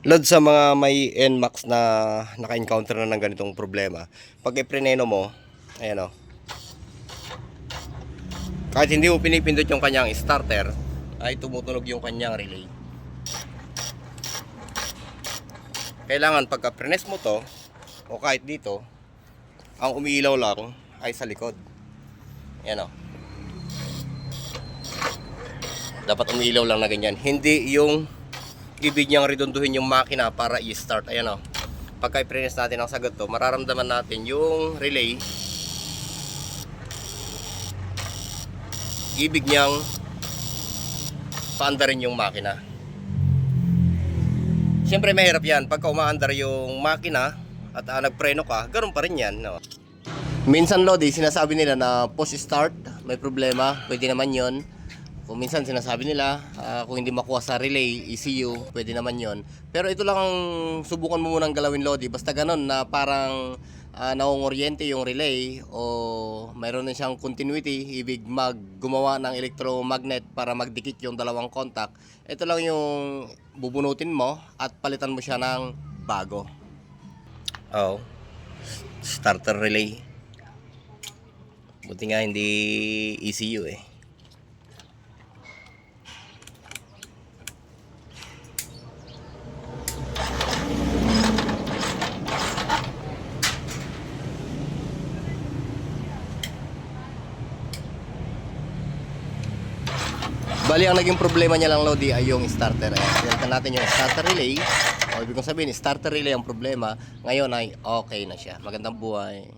Load sa mga may NMAX na naka-encounter na ng ganitong problema. Pag ipreneno mo, ayan o. Kahit hindi mo pinipindot yung kanyang starter, ay tumutunog yung kanyang relay. Kailangan pagka prenes mo to, o kahit dito, ang umiilaw lang ay sa likod. Ayan o. Dapat umiilaw lang na ganyan. Hindi yung ibig niyang redunduhin yung makina para i-start. Ayan o. Pagka i-prenes natin ang sagot to, mararamdaman natin yung relay. Ibig niyang paandarin yung makina. Siyempre mahirap yan. Pagka umaandar yung makina at nagpreno ka, ganun pa rin yan. No? Minsan Lodi, sinasabi nila na post start, may problema. Pwede naman yon. Kung minsan sinasabi nila, kung hindi makuha sa relay, ECU, pwede naman yon. Pero ito lang ang subukan mo munang galawin Lodi. Basta ganun na parang naungoryente yung relay o mayroon na siyang continuity, ibig gumawa ng electromagnet para magdikit yung dalawang contact. Ito lang yung bubunutin mo at palitan mo siya ng bago. Oh, starter relay. Buti nga hindi ECU eh. Bali, ang naging problema niya lang Lodi ay yung starter. Ayan, pinalitan natin yung starter relay. O ibig kong sabihin, starter relay ang problema. Ngayon ay okay na siya. Magandang buhay.